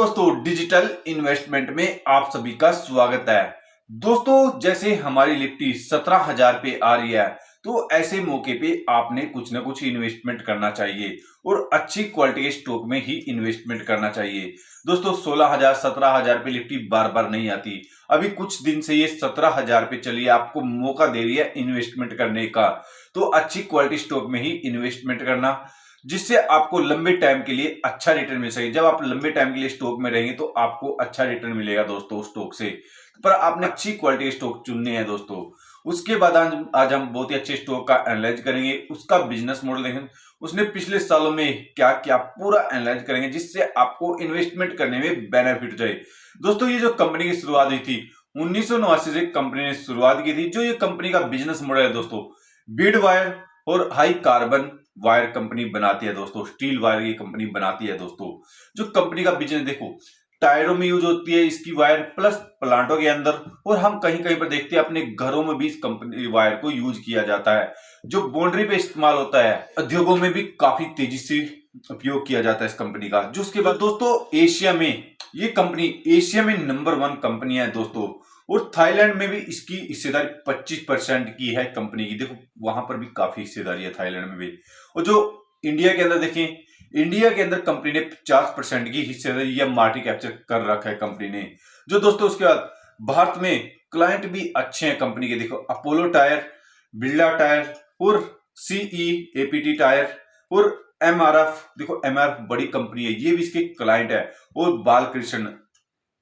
दोस्तों digital investment में आप सभी का स्वागत है। दोस्तों जैसे हमारी निफ्टी 17,000 पे आ रही है तो ऐसे मौके पे आपने कुछ ना कुछ इन्वेस्टमेंट करना चाहिए और अच्छी क्वालिटी के स्टॉक में ही इन्वेस्टमेंट करना चाहिए। दोस्तों 16,000 17,000 पे निफ्टी बार बार नहीं आती। अभी कुछ दिन से ये 17,000 पे चलिए आपको मौका दे रही है इन्वेस्टमेंट करने का। तो अच्छी क्वालिटी स्टॉक में ही इन्वेस्टमेंट करना जिससे आपको लंबे टाइम के लिए अच्छा रिटर्न मिल सके। जब आप लंबे टाइम के लिए स्टॉक में रहेंगे तो आपको अच्छा रिटर्न मिलेगा दोस्तों स्टॉक से। पर आपने अच्छी क्वालिटी के स्टॉक चुनने हैं दोस्तों। उसके बाद आज हम बहुत ही अच्छे स्टॉक का एनालाइज करेंगे, उसका बिजनेस मॉडल देखेंगे, उसने पिछले सालों में क्या क्या पूरा एनालाइज करेंगे जिससे आपको इन्वेस्टमेंट करने में बेनिफिट जाए। दोस्तों ये जो कंपनी की शुरुआत हुई थी 1989 से कंपनी ने शुरुआत की थी। जो ये कंपनी का बिजनेस मॉडल है दोस्तों, बीड वायर और हाई कार्बन वायर कंपनी बनाती है दोस्तों। स्टील वायर ये कंपनी बनाती है दोस्तों। जो कंपनी का बिजनेस देखो, टायरों में यूज होती है इसकी वायर, प्लस प्लांटों के अंदर, और हम कहीं कहीं पर देखते हैं अपने घरों में भी इस कंपनी वायर को यूज किया जाता है। जो बाउंड्री पे इस्तेमाल होता है, उद्योगों में भी काफी तेजी से उपयोग किया जाता है इस कंपनी का। जो उसके बाद दोस्तों एशिया में ये कंपनी एशिया में नंबर 1 कंपनी है दोस्तों। और थाईलैंड में भी इसकी हिस्सेदारी 25% की है कंपनी की। देखो वहां पर भी काफी हिस्सेदारी है थाईलैंड में भी। और जो इंडिया के अंदर देखें, इंडिया के अंदर कंपनी ने 50% की हिस्सेदारी या मार्केट कैप्चर कर रखा है कंपनी ने। जो दोस्तों उसके बाद भारत में क्लाइंट भी अच्छे हैं कंपनी के। देखो अपोलो टायर, बिरला टायर और सीई एपीटी टायर और एमआरएफ। देखो एमआरएफ बड़ी कंपनी है, ये भी इसके क्लाइंट है। और बालकृष्ण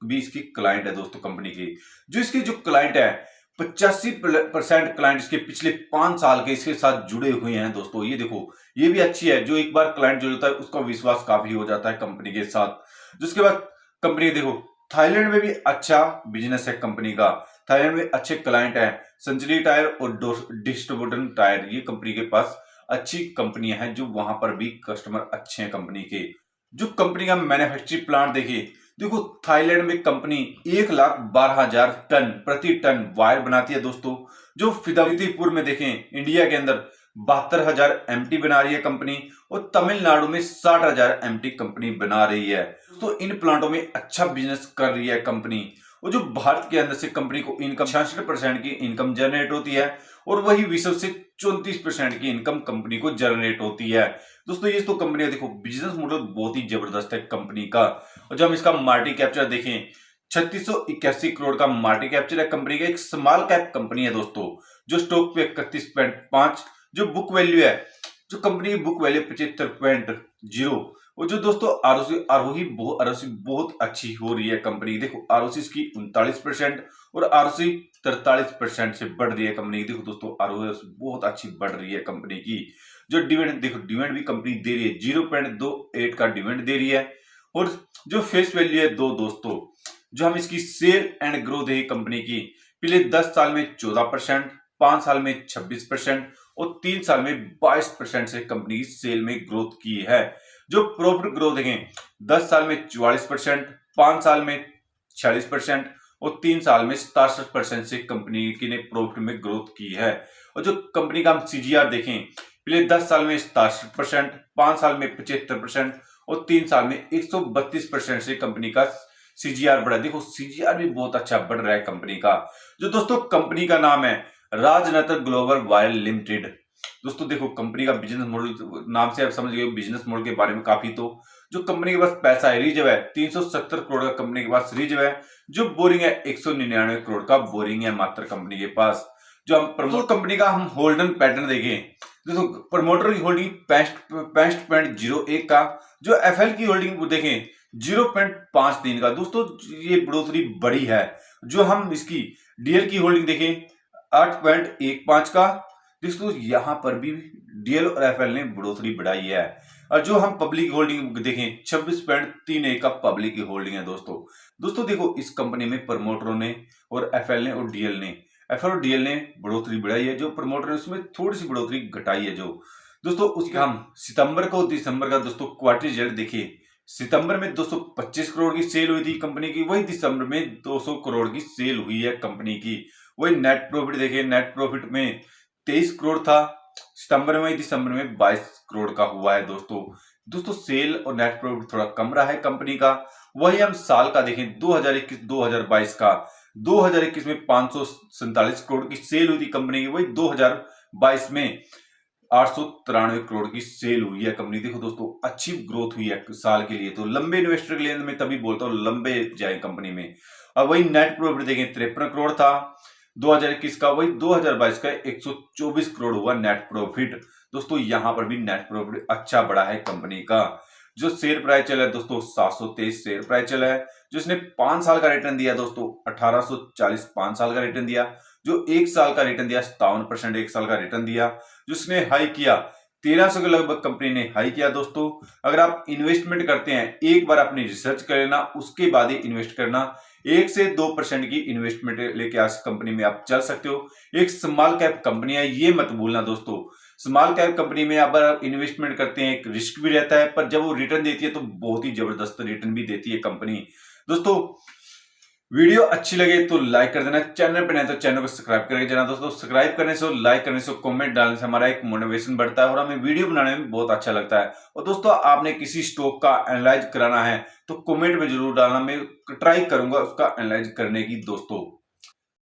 भी इसकी क्लाइंट है दोस्तों कंपनी की। जो इसके जो क्लाइंट है 85% क्लाइंट इसके पिछले 5 साल के इसके साथ जुड़े हुए हैं दोस्तों। ये देखो ये भी अच्छी है। जो एक बार क्लाइंट जुड़ता है उसका विश्वास काफी हो जाता है कंपनी के साथ। जिसके बाद कंपनी देखो थाईलैंड में भी अच्छा बिजनेस है कंपनी का। थाईलैंड में अच्छे क्लाइंट है, सेंचुरी टायर और डिस्ट्रीब्यूटर टायर, ये कंपनी के पास अच्छी कंपनियां हैं। जो वहां पर भी कस्टमर अच्छे हैं कंपनी के। जो कंपनी का मैन्युफैक्चरिंग प्लांट देखिए, देखो थाईलैंड में कंपनी 1,12,000 टन प्रति टन वायर बनाती है दोस्तों। जो फिदाउतीपुर में देखें इंडिया के अंदर 72,000 एमटी बना रही है कंपनी। और तमिलनाडु में 60,000 एमटी कंपनी बना रही है। तो इन प्लांटों में अच्छा बिजनेस कर रही है कंपनी। और जो भारत के अंदर से कंपनी को इनकम 66% की इनकम जनरेट होती है और वही विश्व से 34% की इनकम कंपनी को जनरेट होती है दोस्तों। ये तो कंपनी देखो बिजनेस मॉडल बहुत ही जबरदस्त है कंपनी का। और जब हम इसका मार्केट कैप्चर देखें 3681 करोड़ का मार्केट कैप्चर है कंपनी का। एक स्मॉल कैप कंपनी है दोस्तों। जो स्टॉक पे 31.5, जो बुक वैल्यू है, जो कंपनी की बुक वैल्यू 75.0। और जो दोस्तों आरओसी बहुत अच्छी हो रही है कंपनी। देखो आरओसी इसकी 39% और आरओसी 43% से बढ़ रही है कंपनी की। देखो दोस्तों आरओसी बहुत अच्छी बढ़ रही है कंपनी की। जो डिविडेंड देखो, डिविडेंड भी कंपनी दे रही है, 0.28 का डिविडेंड दे रही है। और जो फेस वैल्यू है 2 दोस्तों। जो हम इसकी सेल एंड ग्रोथ है कंपनी की, पिछले 10 साल में 14%, 5 साल में 26% और 3 साल में 22% से कंपनी की सेल में ग्रोथ की है। जो प्रॉफिट ग्रोथ देखें 10 साल में 44%, 5 साल में 46% और 3 साल में 67% से कंपनी की ने प्रॉफिट में ग्रोथ की है। और जो कंपनी का हम सीजीआर देखें पिछले 10 साल में 67%, 5 साल में 75% और 3 साल में 132% से कंपनी का सीजीआर बढ़ा। देखो सीजीआर भी बहुत अच्छा बढ़ रहा है कंपनी का। जो दोस्तों कंपनी का नाम है राजरत्न ग्लोबल वायर लिमिटेड। दोस्तों देखो कंपनी का बिजनेस मॉडल नाम से आप समझ गए बिजनेस मॉडल के बारे में काफी। तो जो कंपनी के पास पैसा है, रिजर्व है 370 करोड़ का कंपनी के पास रिजर्व है। जो बोरिंग है 199 करोड़ का बोरिंग है मात्र कंपनी के पास। जो हम प्रमोट कंपनी का हम होल्डन पैटर्न देखें, दोस्तों प्रमोटर की होल्डिंग 65.01 का। जो एफएल की होल्डिंग देखें 0.53 का। दोस्तों ये बढ़ोतरी बड़ी है। जो हम इसकी डीएल की होल्डिंग देखें 8.15 का। दोस्तों यहां पर भी डीएल और एफएल ने बढ़ोतरी बढ़ाई है। और जो हम पब्लिक होल्डिंग देखें 26.31 का पब्लिक की होल्डिंग है दोस्तों देखो इस कंपनी में प्रमोटरों ने और एफएल ने और डीएल ने बढ़ोतरी बढ़ाई है। जो प्रमोटर ने उसमें थोड़ी सी बढ़ोतरी घटाई है। जो दोस्तों उसके हम सितंबर को दिसंबर का दोस्तों क्वार्टर रिजल्ट देखिए। सितंबर में 225 करोड़ की सेल हुई थी कंपनी की, वही दिसंबर में 200 करोड़ की सेल हुई है कंपनी की। वही नेट प्रॉफिट देखिए, नेट प्रॉफिट में 23 करोड़ था सितंबर में, दिसंबर में 22 करोड़ का हुआ है दोस्तों। सेल और नेट प्रॉफिट थोड़ा कम रहा है कंपनी का। वही हम साल का देखें 2021-2022 का, 2021 में 547 करोड़ की सेल हुई थी कंपनी की, वही 2022 में 893 करोड़ की सेल हुई है कंपनी। देखो दोस्तों, अच्छी ग्रोथ हुई है साल के लिए। तो लंबे इन्वेस्टर के लिए मैं तभी बोलता हूँ लंबे जाए कंपनी में। और वही नेट प्रॉफिट देखें 53 करोड़ था 2021 का, वही 2022 का 124 करोड़ हुआ नेट प्रॉफिट। दोस्तों यहां पर भी नेट प्रॉफिट अच्छा बढ़ा है कंपनी का। जो शेयर प्राइस चला है दोस्तों 723 शेयर प्राइस चला है। जो इसने 5 साल का रिटर्न दिया दोस्तों 1840 5 साल का रिटर्न दिया। जो 1 साल का रिटर्न दिया 57% 1 साल का रिटर्न दिया। जिसने हाई किया 1300 के लगभग कंपनी ने हाई किया। दोस्तों अगर आप इन्वेस्टमेंट करते हैं एक बार अपनी रिसर्च कर लेना, उसके बाद ही इन्वेस्ट करना। 1 से 2% की इन्वेस्टमेंट लेके आज कंपनी में आप चल सकते हो। एक स्मॉल कैप कंपनी है, ये मत भूलना दोस्तों। स्मॉल कैप कंपनी में अगर आप इन्वेस्टमेंट करते हैं एक रिस्क भी रहता है, पर जब वो रिटर्न देती है तो बहुत ही जबरदस्त रिटर्न भी देती है कंपनी। दोस्तों वीडियो अच्छी लगे तो लाइक कर देना, चैनल पे नए तो चैनल को सब्सक्राइब करके जाना। दोस्तों सब्सक्राइब करने से, लाइक करने से, कमेंट डालने से हमारा एक मोटिवेशन बढ़ता है और हमें वीडियो बनाने में बहुत अच्छा लगता है। और दोस्तों आपने किसी स्टॉक का एनालाइज कराना है तो कमेंट में जरूर डालना, मैं ट्राई करूंगा उसका एनालाइज करने की दोस्तों।